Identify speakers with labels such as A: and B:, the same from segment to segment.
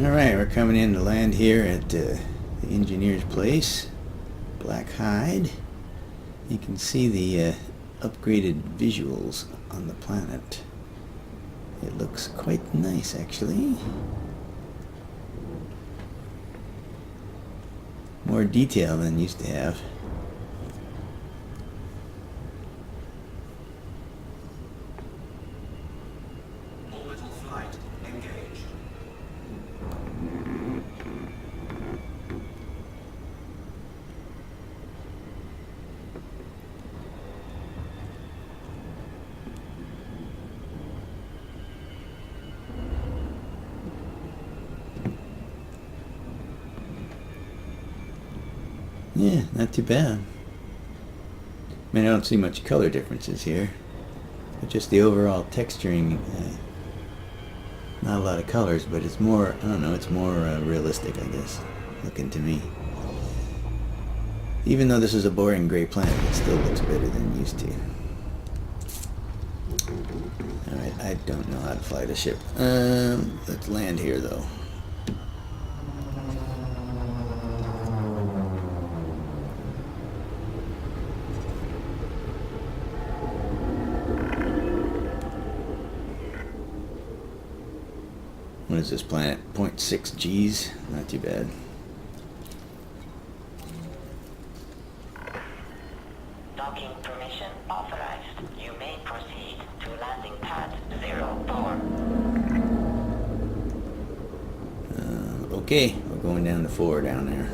A: Alright, we're coming in to land here at the engineer's place, Black Hide. You can see the upgraded visuals on the planet. It looks quite nice, actually. More detail than it used to have. Yeah, not too bad. I mean, I don't see much color differences here, but just the overall texturing, not a lot of colors, but it's more, I don't know, it's more realistic, I guess, looking to me. Even though this is a boring gray planet, it still looks better than it used to. Alright, I don't know how to fly the ship. Let's land here, though. What is this planet? 0.6 Gs? Not too bad.
B: Docking permission authorized. You may proceed to landing pad 04.
A: Okay, we're going down to 4 down there.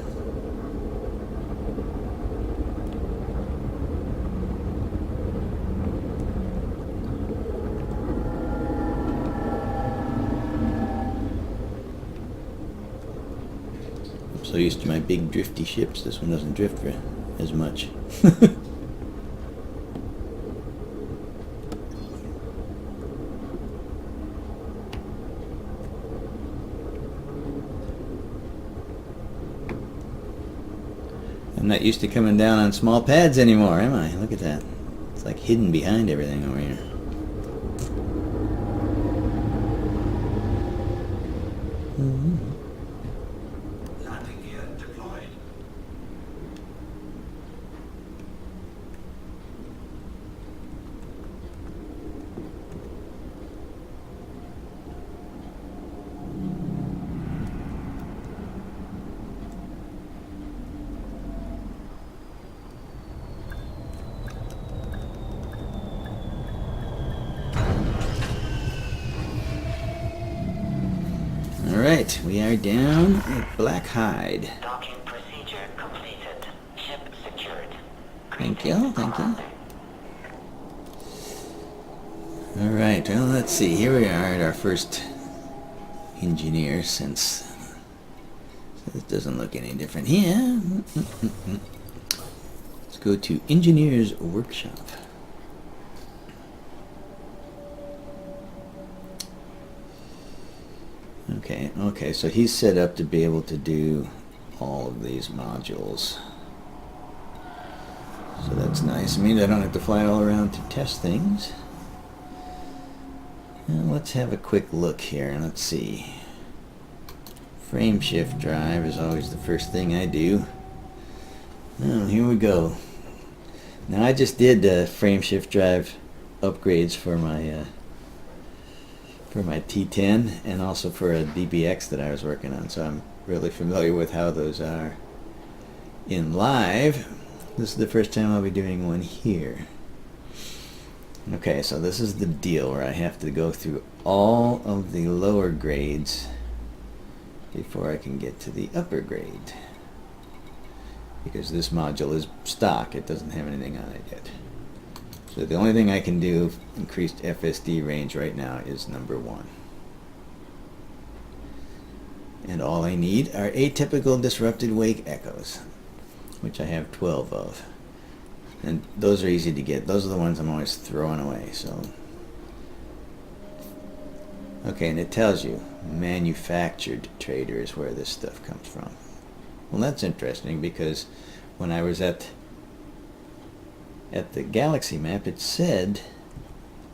A: So used to my big drifty ships, this one doesn't drift as much. I'm not used to coming down on small pads anymore, am I? Look at that. It's like hidden behind everything over here. Alright, we are down at Black Hide.
B: Docking procedure completed. Ship secured.
A: Thank you, thank you. Alright, well, let's see. Here we are at our first engineer since... So this doesn't look any different here. Let's go to Engineer's Workshop. Okay, so he's set up to be able to do all of these modules. So that's nice. It means I don't have to fly all around to test things. Now let's have a quick look here and let's see. Frame shift drive is always the first thing I do. Oh, here we go. Now I just did frame shift drive upgrades for my T10 and also for a DBX that I was working on, so I'm really familiar with how those are in live. This is the first time I'll be doing one here. Okay, so this is the deal where I have to go through all of the lower grades before I can get to the upper grade, because this module is stock, it doesn't have anything on it yet. So the only thing I can do increased FSD range right now is number 1. And all I need are atypical disrupted wake echoes, which I have 12 of. And those are easy to get. Those are the ones I'm always throwing away. So, okay, and it tells you manufactured trader is where this stuff comes from. Well, that's interesting, because when I was at the galaxy map, it said,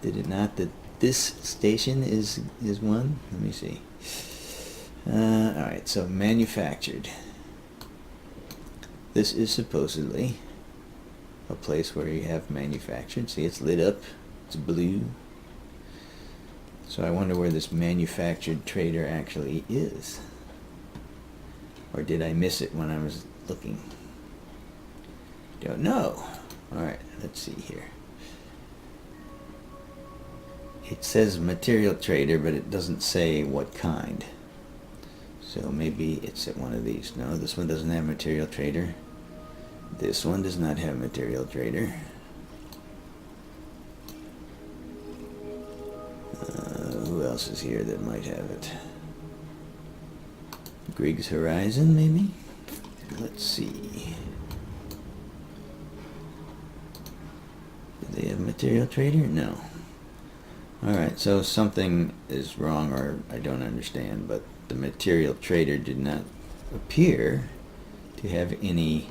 A: did it not, that this station is one? Let me see. Alright, so manufactured. This is supposedly a place where you have manufactured. See, it's lit up. It's blue. So I wonder where this manufactured trader actually is. Or did I miss it when I was looking? Don't know. Alright, let's see here. It says material trader, but it doesn't say what kind. So maybe it's at one of these. No, this one doesn't have material trader. This one does not have material trader. Who else is here that might have it? Griggs Horizon, maybe? Let's see. Do they have material trader? No. Alright, so something is wrong or I don't understand, but the material trader did not appear to have any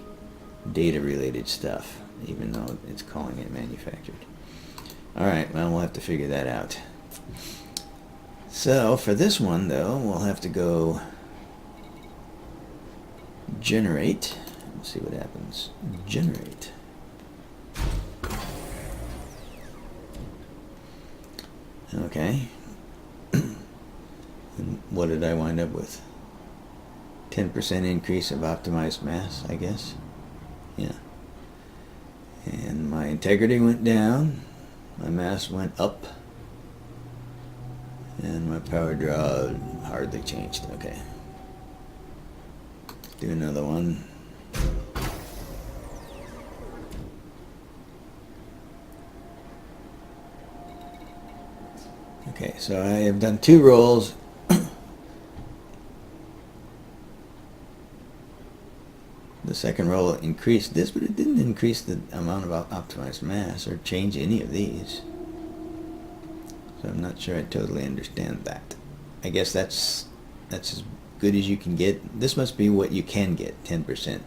A: data related stuff, even though it's calling it manufactured. Alright, well, we'll have to figure that out. So for this one though, we'll have to go generate. Let's see what happens. Generate. Okay. And what did I wind up with? 10% increase of optimized mass, I guess. Yeah. And my integrity went down. My mass went up. And my power draw hardly changed. Okay. Do another one. Okay, so I have done 2 rolls. The second roll increased this, but it didn't increase the amount of optimized mass or change any of these. So I'm not sure I totally understand that. I guess that's as good as you can get. This must be what you can get, 10%.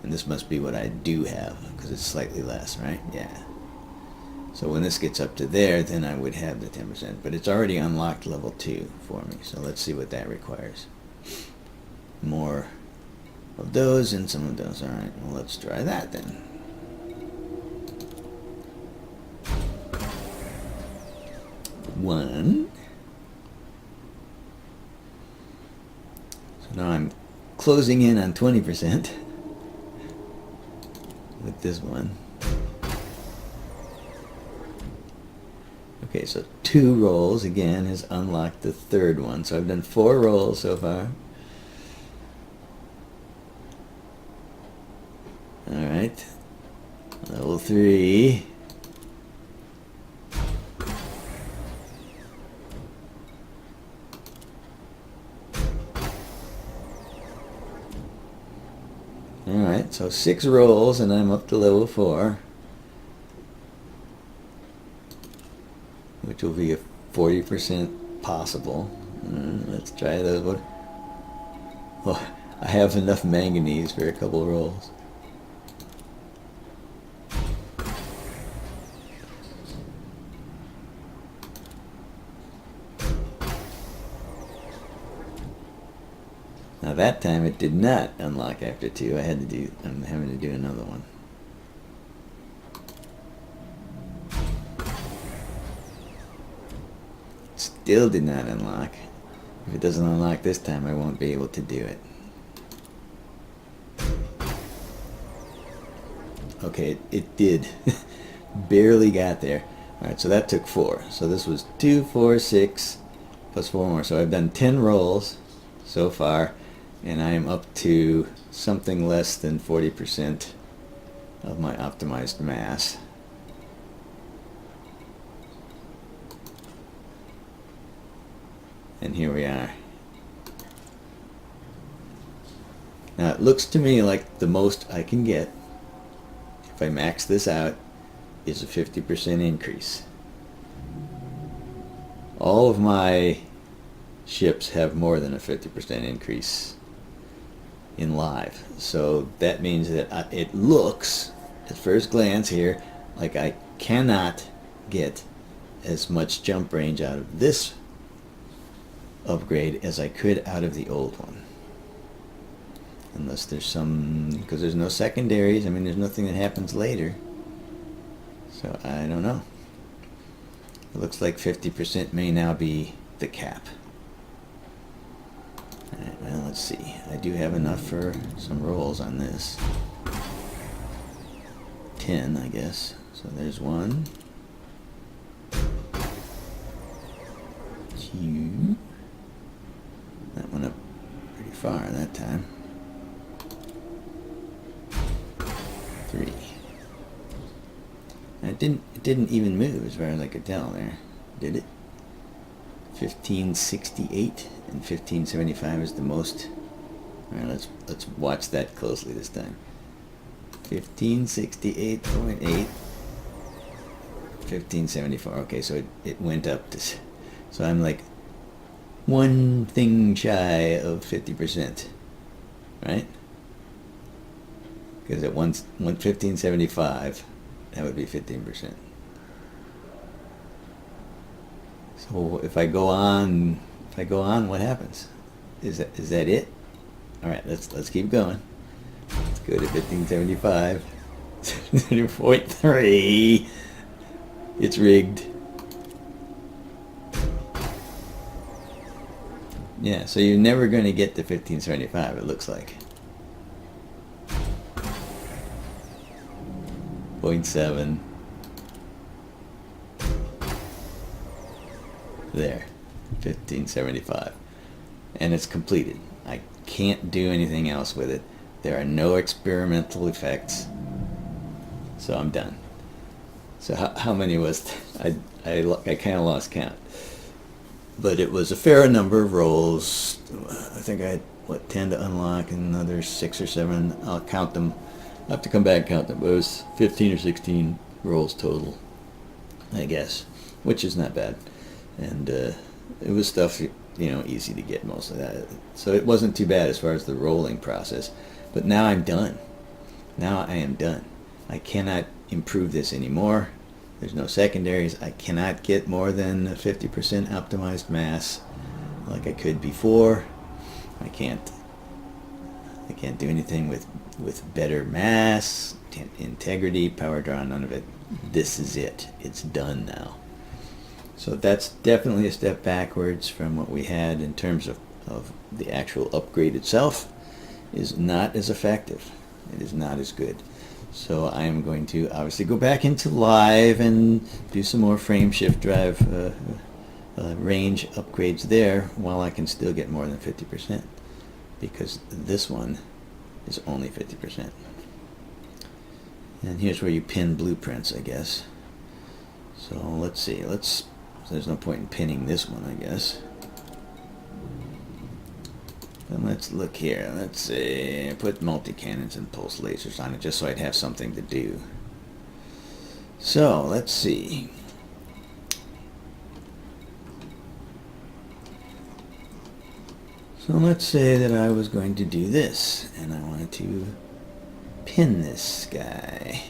A: And this must be what I do have, because it's slightly less, right? Yeah. So when this gets up to there, then I would have the 10%. But it's already unlocked level 2 for me. So let's see what that requires. More of those and some of those. Alright, well, let's try that then. One. So now I'm closing in on 20% with this one. Okay, so 2 rolls again has unlocked the third one. So I've done 4 rolls so far. Alright. Level 3. Alright, so 6 rolls and I'm up to level 4. Which will be a 40% possible. Let's try those. Well, I have enough manganese for a couple rolls. Now that time it did not unlock after 2. I'm having to do another one. Still did not unlock. If it doesn't unlock this time, I won't be able to do it. Okay, it did. Barely got there. Alright, so that took 4. So this was 2, 4, 6, plus 4 more. So I've done 10 rolls so far, and I am up to something less than 40% of my optimized mass. And here we are. Now it looks to me like the most I can get, if I max this out, is a 50% increase. All of my ships have more than a 50% increase in live. So that means that it looks, at first glance here, like I cannot get as much jump range out of this upgrade as I could out of the old one. Unless there's some, because there's no secondaries. I mean, there's nothing that happens later. So I don't know. It looks like 50% may now be the cap. Alright, well, let's see. I do have enough for some rolls on this. 10, I guess. So there's 1. 2. That went up pretty far that time. 3. And it didn't even move as far as I could tell there, did it? 1568 and 1575 is the most. All right, let's watch that closely this time. 1568.8, 1574. Okay, so it went up to. So I'm like one thing shy of 50%, right? Because at 1575, that would be 15%. So if I go on, what happens? Is that it? All right, let's keep going. Let's go to 1575. 0.3. It's rigged. Yeah, so you're never going to get to 1575. It looks like. 0.7. There, 1575, and it's completed. I can't do anything else with it. There are no experimental effects, so I'm done. So how many was I kind of lost count, but it was a fair number of rolls. I think I had 10 to unlock and another 6 or 7. I'll count them. I'll have to come back and count them, but it was 15 or 16 rolls total, I guess, which is not bad. And it was stuff, easy to get, most of that. So it wasn't too bad as far as the rolling process. But now I'm done. Now I am done. I cannot improve this anymore. There's no secondaries. I cannot get more than 50% optimized mass like I could before. I can't do anything with better mass, integrity, power draw, none of it. This is it. It's done now. So that's definitely a step backwards from what we had in terms of the actual upgrade itself. Is not as effective. It is not as good. So I am going to obviously go back into live and do some more frame shift drive range upgrades there while I can still get more than 50%, because this one is only 50%. And here's where you pin blueprints, I guess. So let's see. There's no point in pinning this one, I guess. Then let's look here. Let's see. Put multi-cannons and pulse lasers on it just so I'd have something to do. So let's see. So let's say that I was going to do this, and I wanted to pin this guy.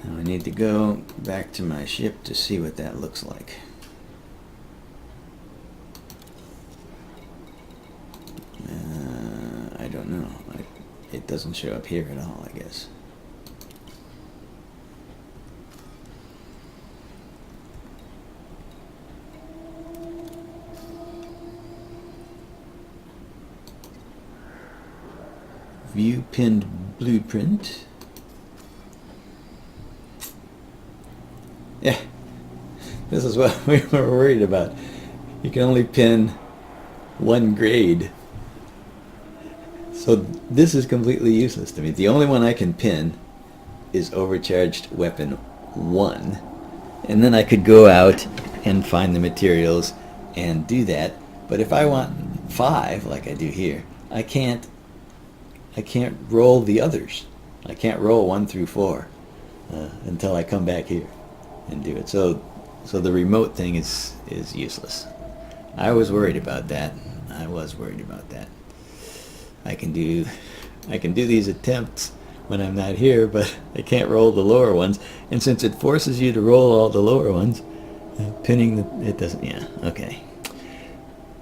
A: Now I need to go back to my ship to see what that looks like. I don't know. It doesn't show up here at all, I guess. View pinned blueprint. Yeah, this is what we were worried about. You can only pin one grade. So this is completely useless to me. The only one I can pin is overcharged weapon 1. And then I could go out and find the materials and do that. But if I want 5, like I do here, I can't roll the others. I can't roll 1 through 4 until I come back here and do it. So the remote thing is useless. I was worried about that. I can do these attempts when I'm not here, but I can't roll the lower ones. And since it forces you to roll all the lower ones, pinning it doesn't, yeah, okay.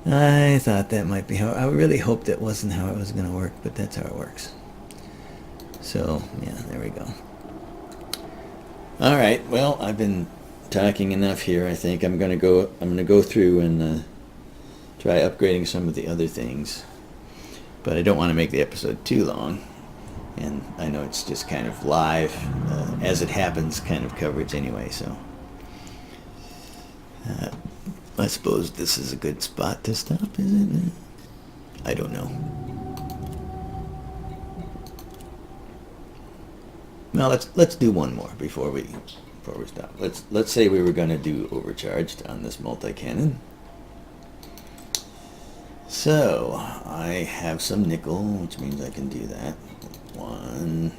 A: I thought that might be how, I really hoped that wasn't how it was going to work, but that's how it works. So, yeah, there we go. All right, well, I've been talking enough here. I think I'm going to go through and try upgrading some of the other things. But I don't want to make the episode too long. And I know it's just kind of live, as it happens kind of coverage anyway, so I suppose this is a good spot to stop, is it? I don't know. Well, let's do one more before we stop. Let's say we were going to do overcharged on this multi-cannon. So I have some nickel, which means I can do that. One.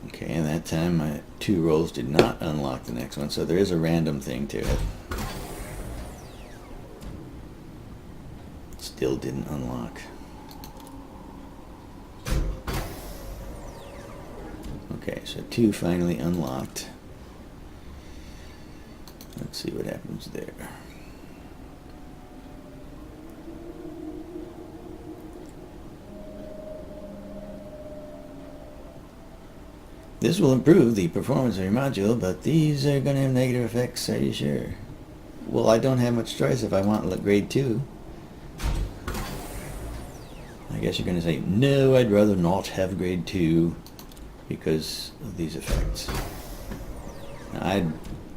A: Okay, and that time my 2 rolls did not unlock the next one, so there is a random thing to it. Still didn't unlock. Okay, so 2 finally unlocked. Let's see what happens there. This will improve the performance of your module, but these are going to have negative effects, are you sure? Well, I don't have much choice if I want grade 2. I guess you're going to say, no, I'd rather not have grade 2 because of these effects. Now,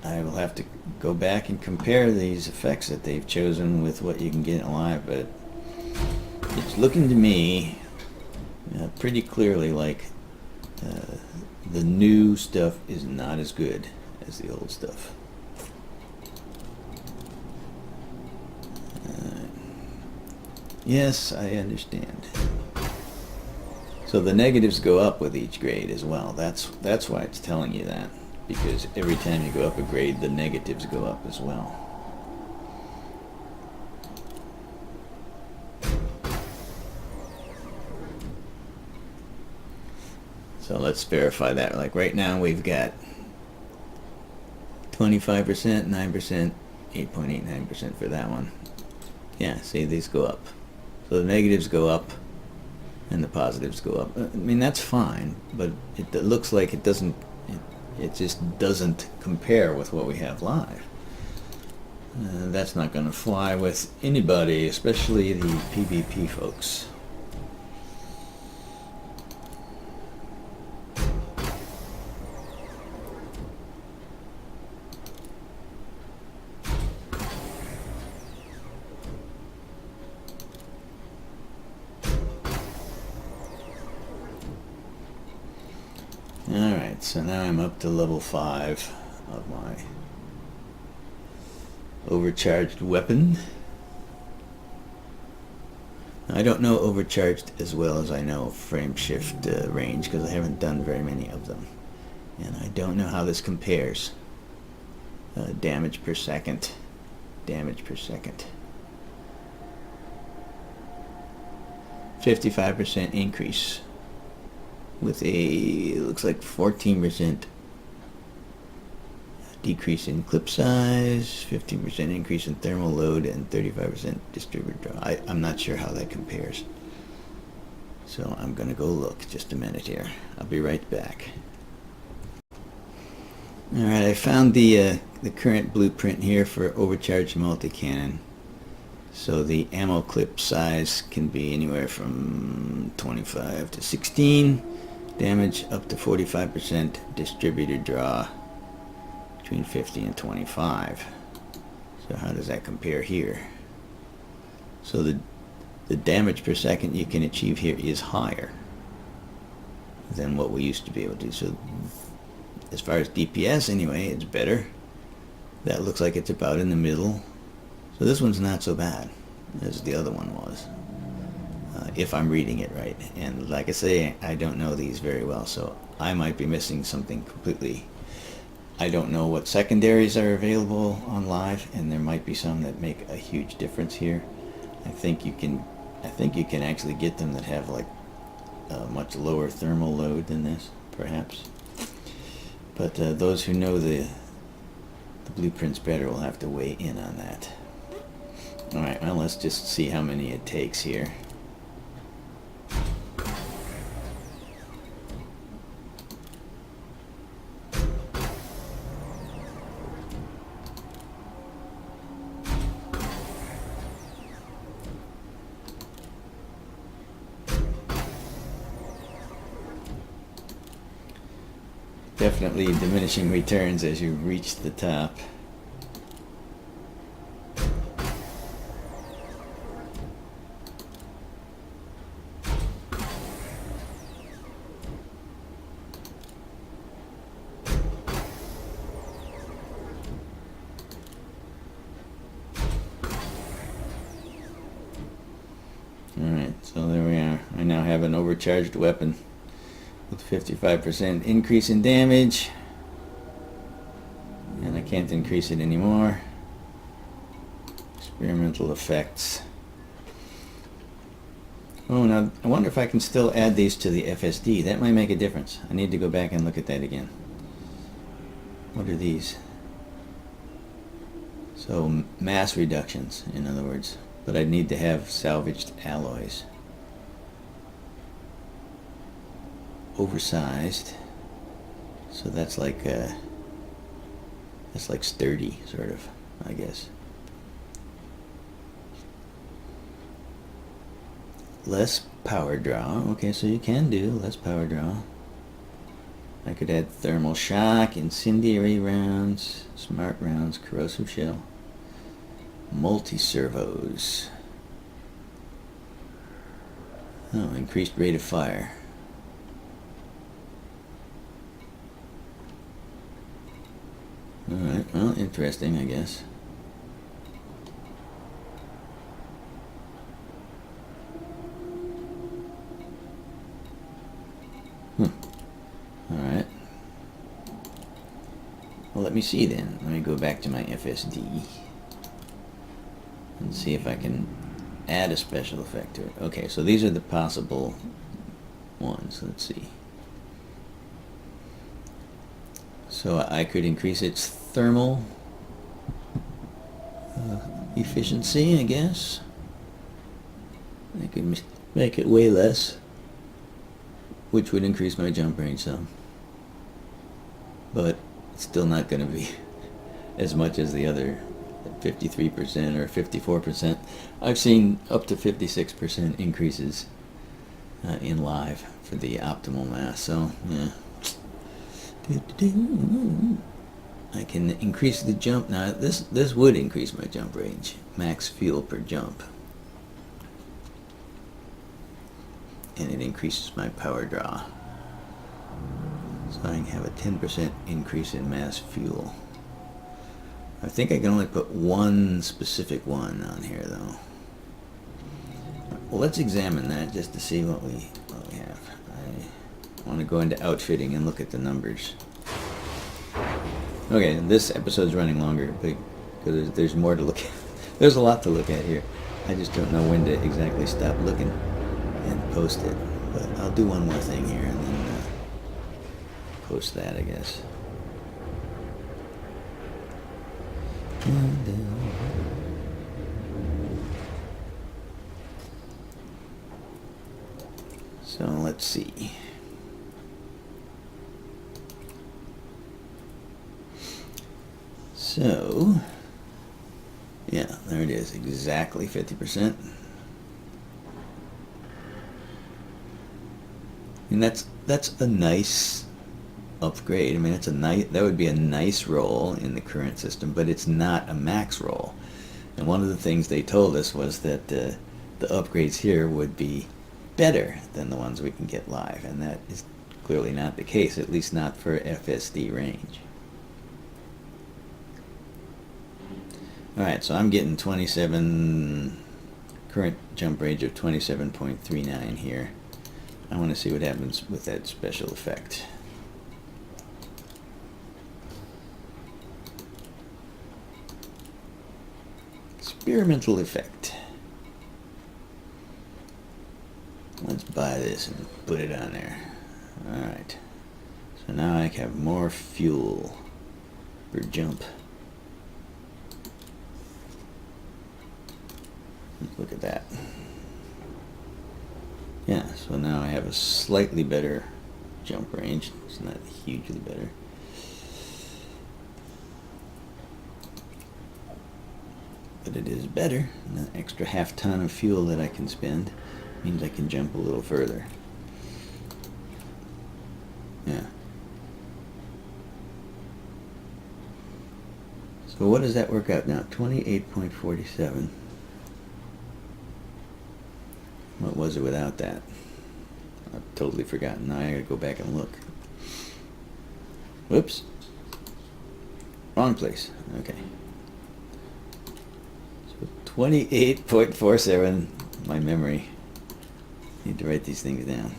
A: I will have to go back and compare these effects that they've chosen with what you can get in live, but it's looking to me pretty clearly like the new stuff is not as good as the old stuff. Yes, I understand. So the negatives go up with each grade as well. That's why it's telling you that, because every time you go up a grade, the negatives go up as well. So let's verify that. Like right now we've got 25%, 9%, 8.89% for that one. Yeah, see, these go up. So the negatives go up and the positives go up. I mean, that's fine, but it looks like it doesn't, it just doesn't compare with what we have live. That's not going to fly with anybody, especially the PvP folks. Alright, so now I'm up to level 5 of my overcharged weapon. I don't know overcharged as well as I know frame shift range, because I haven't done very many of them. And I don't know how this compares. Damage per second. Damage per second. 55% increase. With a, looks like 14% decrease in clip size, 15% increase in thermal load, and 35% distributed draw. I'm not sure how that compares. So I'm going to go look just a minute here. I'll be right back. Alright, I found the current blueprint here for overcharged multi-cannon. So the ammo clip size can be anywhere from 25 to 16. Damage up to 45%, distributed draw between 50 and 25. So how does that compare here? So the damage per second you can achieve here is higher than what we used to be able to do. So as far as DPS anyway, it's better. That looks like it's about in the middle. So this one's not so bad as the other one was. If I'm reading it right. And like I say, I don't know these very well, so I might be missing something completely I don't know what secondaries are available on live, and there might be some that make a huge difference here. I think you can actually get them that have like a much lower thermal load than this, perhaps. But those who know the blueprints better will have to weigh in on that. Alright, well, let's just see how many it takes here. Definitely diminishing returns as you reach the top. Alright, so there we are. I now have an overcharged weapon with 55% increase in damage, and I can't increase it anymore. Experimental effects. Oh, now I wonder if I can still add these to the FSD. That might make a difference. I need to go back and look at that again. What are these? So mass reductions, in other words, but I'd need to have salvaged alloys. Oversized, so that's like sturdy, sort of, I guess. Less power draw. Okay, so you can do less power draw. I could add thermal shock, incendiary rounds, smart rounds, corrosive shell, multi-servos. Oh, increased rate of fire. Alright, well, interesting, I guess. Alright. Well, let me see then. Let me go back to my FSD and see if I can add a special effect to it. Okay, so these are the possible ones. Let's see. So I could increase its thermal efficiency, I guess. I could make it way less, which would increase my jump range some. But it's still not going to be as much as the other 53% or 54%. I've seen up to 56% increases in live for the optimal mass. So, yeah. I can increase the jump. Now this would increase my jump range, max fuel per jump, and it increases my power draw, so I can have a 10% increase in mass fuel. I think I can only put one specific one on here though. Well, let's examine that just to see what we have. I want to go into outfitting and look at the numbers. Okay, this episode's running longer because there's more to look at. There's a lot to look at here. I just don't know when to exactly stop looking and post it. But I'll do one more thing here and then post that, I guess. So let's see. So, yeah, there it is, exactly 50%. And that's a nice upgrade. I mean, that would be a nice roll in the current system, but it's not a max roll. And one of the things they told us was that the upgrades here would be better than the ones we can get live, and that is clearly not the case, at least not for FSD range. Alright, so I'm getting 27, current jump range of 27.39 here. I want to see what happens with that special effect. experimental effect. Let's buy this and put it on there. Alright. So now I have more fuel per jump. Let's look at that. Yeah, so now I have a slightly better jump range. It's not hugely better. But it is better. And an extra half ton of fuel that I can spend means I can jump a little further. Yeah. So what does that work out now? 28.47. What was it without that? I've totally forgotten. Now I gotta go back and look. Whoops. Wrong place. Okay. So 28.47. My memory. Need to write these things down.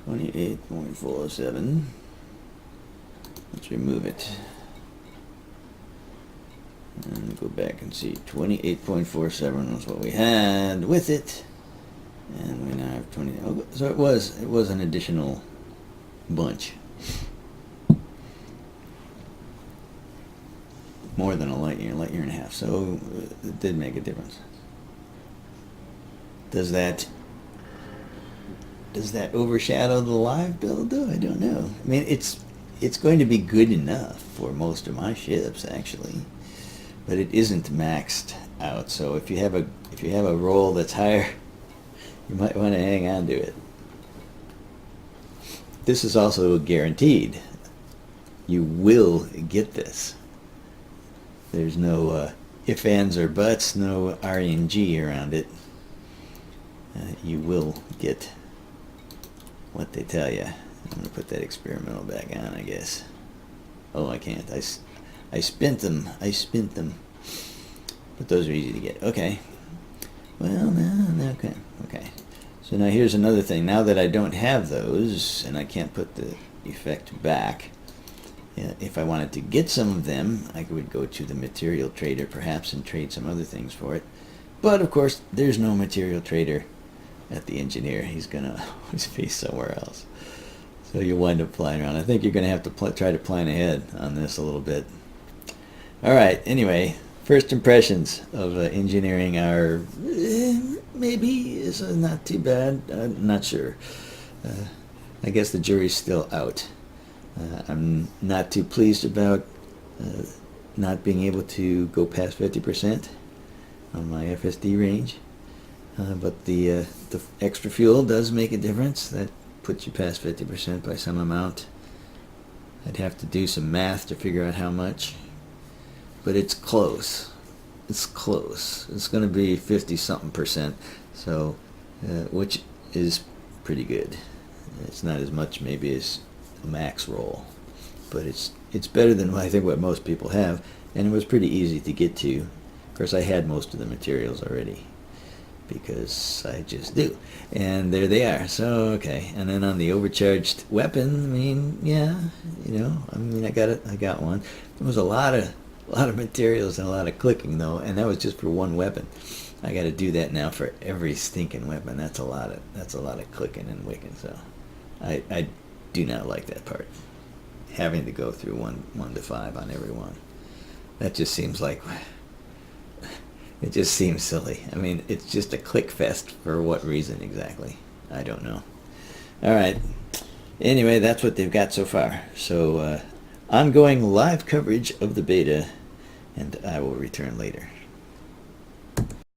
A: $28.47. Let's remove it. And go back and see. 28.47 was what we had with it. And we now have 20. Oh, so it was an additional bunch. More than a light year and a half. So it did make a difference. Does that overshadow the live build though? I don't know. I mean, it's going to be good enough for most of my ships actually, but it isn't maxed out. So if you have a roll that's higher, you might want to hang on to it. This is also guaranteed. You will get this. There's no ifs, ands, or buts, no RNG around it. You will get what they tell you. I'm going to put that experimental back on, I guess. Oh, I can't. I spent them. But those are easy to get. Okay. Well, no, okay. Okay. So now here's another thing. Now that I don't have those, and I can't put the effect back, if I wanted to get some of them, I would go to the material trader perhaps and trade some other things for it. But, of course, there's no material trader at the engineer. He's going to always be somewhere else. So you wind up flying around. I think you're going to have to try to plan ahead on this a little bit. All right. Anyway, first impressions of engineering are maybe is not too bad. I'm not sure. I guess the jury's still out. I'm not too pleased about not being able to go past 50% on my FSD range. But the extra fuel does make a difference. That puts you past 50% by some amount. I'd have to do some math to figure out how much. But it's close. It's close. It's going to be 50-something%. So, which is pretty good. It's not as much maybe as a max roll. But it's better than I think what most people have. And it was pretty easy to get to. Of course, I had most of the materials already, because I just do. And there they are. So, okay. And then on the overcharged weapon, I mean, yeah, I got one. There was a lot of materials and a lot of clicking though, and that was just for one weapon. I got to do that now for every stinking weapon. That's a lot of clicking and wicking. So, I do not like that part. Having to go through 1 to 5 on every one. That just seems like. It just seems silly. I mean, it's just a click fest for what reason exactly? I don't know. All right. Anyway, that's what they've got so far. So, ongoing live coverage of the beta, and I will return later.